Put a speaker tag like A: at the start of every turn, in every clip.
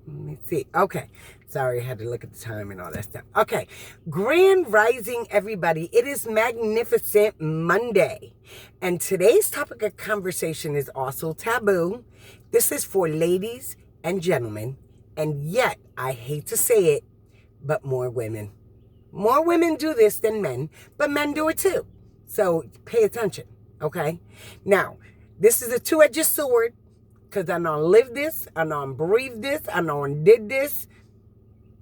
A: Let me see. Okay. Sorry, I had to look at the time and all that stuff. Okay. Grand Rising, everybody. It is Magnificent Monday. And today's topic of conversation is also taboo. This is for ladies and gentlemen. And yet, I hate to say it, but more women. More women do this than men, but men do it too. So pay attention, okay? Now, this is a two-edged sword. Because I know I lived this, I know I breathed this, I know I did this.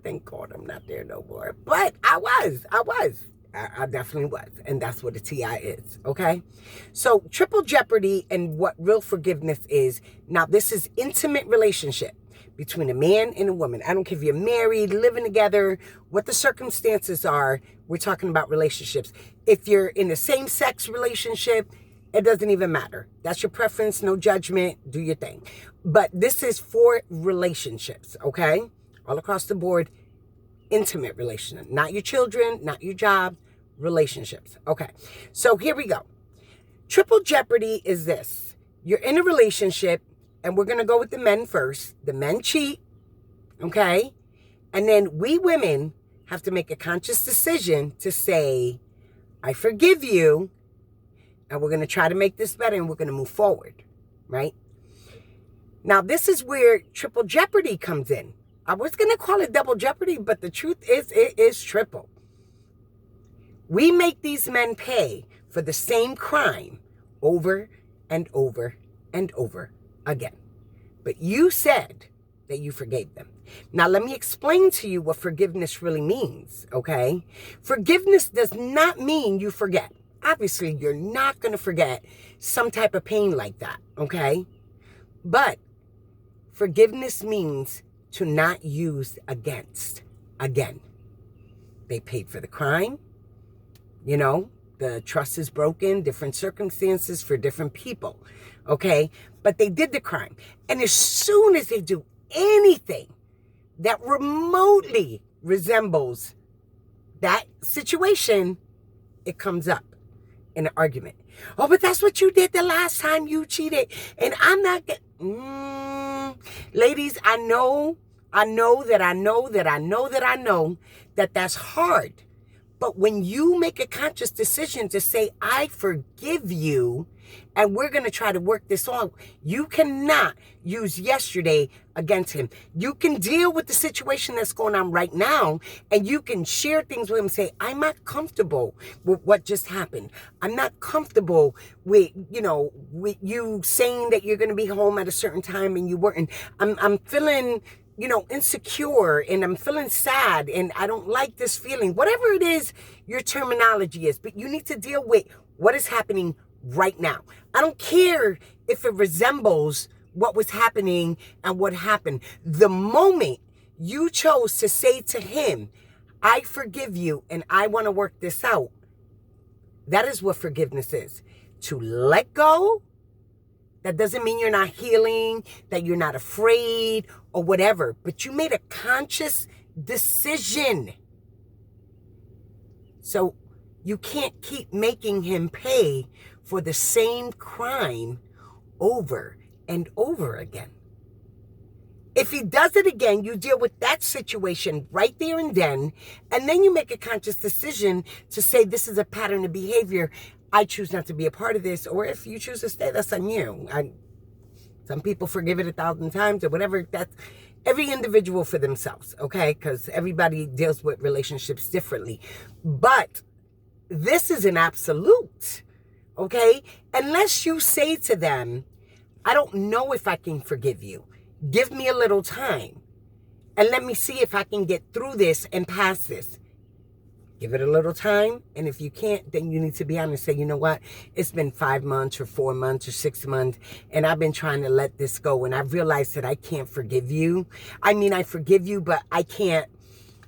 A: Thank God I'm not there no more. But I was. I definitely was. And that's what a TI is, okay? So triple jeopardy and what real forgiveness is. Now, this is intimate relationship between a man and a woman. I don't care if you're married, living together, what the circumstances are. We're talking about relationships. If you're in a same-sex relationship, it doesn't even matter. That's your preference, no judgment, do your thing. But this is for relationships, okay? All across the board, intimate relationship. Not your children, not your job, relationships. Okay, so here we go. Triple jeopardy is this. You're in a relationship, and we're going to go with the men first. The men cheat, okay? And then we women have to make a conscious decision to say, I forgive you, and we're going to try to make this better, and we're going to move forward, right? Now, this is where triple jeopardy comes in. I was going to call it double jeopardy, but the truth is it is triple. We make these men pay for the same crime over and over and over again. But you said that you forgave them. Now, let me explain to you what forgiveness really means, okay? Forgiveness does not mean you forget. Obviously, you're not going to forget some type of pain like that, okay? But forgiveness means to not use against again. They paid for the crime. You know, the trust is broken, different circumstances for different people, okay? But they did the crime. And as soon as they do anything that remotely resembles that situation, it comes up in an argument. Oh, but that's what you did the last time you cheated. And I'm not ladies, I know that that's hard. But when you make a conscious decision to say, I forgive you, and we're going to try to work this on, you cannot use yesterday against him. You can deal with the situation that's going on right now, and you can share things with him and say, I'm not comfortable with what just happened. I'm not comfortable with, with you saying that you're going to be home at a certain time and you weren't. I'm feeling insecure, and I'm feeling sad, and I don't like this feeling. Whatever it is your terminology is, but you need to deal with what is happening right now. I don't care if it resembles what was happening and what happened. The moment you chose to say to him, I forgive you and I want to work this out, that is what forgiveness is. To let go. That doesn't mean you're not healing, that you're not afraid or whatever, but you made a conscious decision. So you can't keep making him pay for the same crime over and over again. If he does it again, you deal with that situation right there and then you make a conscious decision to say, this is a pattern of behavior. I choose not to be a part of this, or if you choose to stay, that's on you. Some people forgive it 1,000 times or whatever. That's every individual for themselves, okay? Because everybody deals with relationships differently. But this is an absolute, okay? Unless you say to them, I don't know if I can forgive you. Give me a little time and let me see if I can get through this and pass this. Give it a little time, and if you can't, then you need to be honest and say, you know what? It's been 5 months or 4 months or 6 months, and I've been trying to let this go, and I've realized that I can't forgive you. I mean, I forgive you, but I can't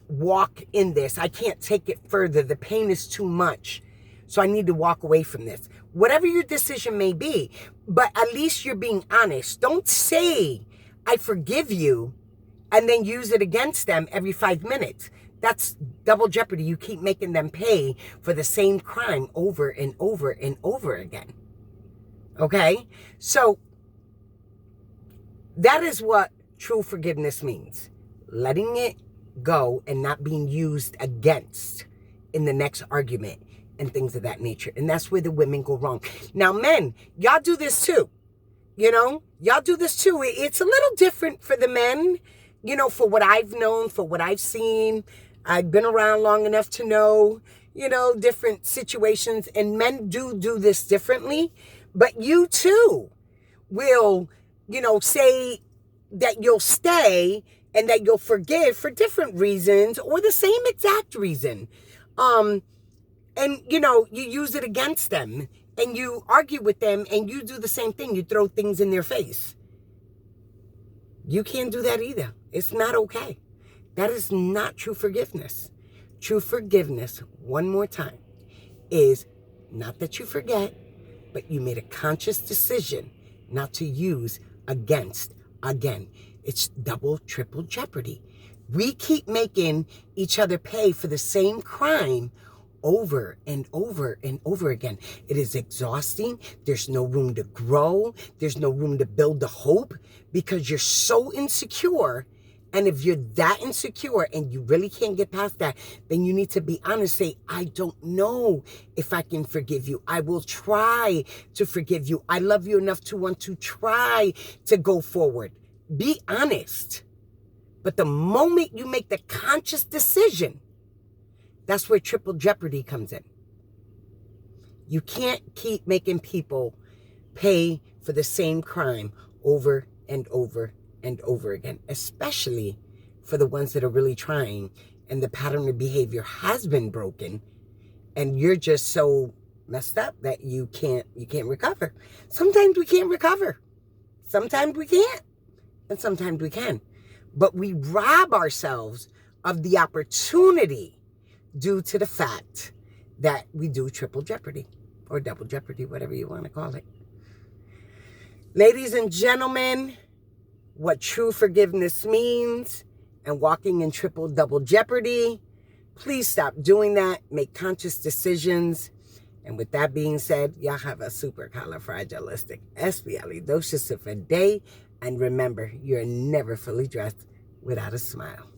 A: walk in this. I can't take it further. The pain is too much, so I need to walk away from this. Whatever your decision may be, but at least you're being honest. Don't say, I forgive you, and then use it against them every 5 minutes. That's double jeopardy. You keep making them pay for the same crime over and over and over again. Okay? So that is what true forgiveness means. Letting it go and not being used against in the next argument and things of that nature. And that's where the women go wrong. Now, men, y'all do this too. Y'all do this too. It's a little different for the men, for what I've known, for what I've seen. I've been around long enough to know, different situations. And men do this differently. But you too will, say that you'll stay and that you'll forgive for different reasons or the same exact reason. And, you use it against them and you argue with them and you do the same thing. You throw things in their face. You can't do that either. It's not okay. That is not true forgiveness. True forgiveness, one more time, is not that you forget, but you made a conscious decision not to use against again. It's double, triple jeopardy. We keep making each other pay for the same crime over and over and over again. It is exhausting. There's no room to grow. There's no room to build the hope because you're so insecure. And if you're that insecure and you really can't get past that, then you need to be honest. Say, I don't know if I can forgive you. I will try to forgive you. I love you enough to want to try to go forward. Be honest. But the moment you make the conscious decision, that's where triple jeopardy comes in. You can't keep making people pay for the same crime over and over and over again, especially for the ones that are really trying and the pattern of behavior has been broken and you're just so messed up that you can't recover. Sometimes we can't recover. Sometimes we can't. And sometimes we can. But we rob ourselves of the opportunity due to the fact that we do triple jeopardy or double jeopardy, whatever you want to call it. Ladies and gentlemen, what true forgiveness means and walking in triple double jeopardy, please stop doing that. Make conscious decisions. And with that being said, y'all have a supercalifragilisticexpialidocious of a day. And remember, you're never fully dressed without a smile.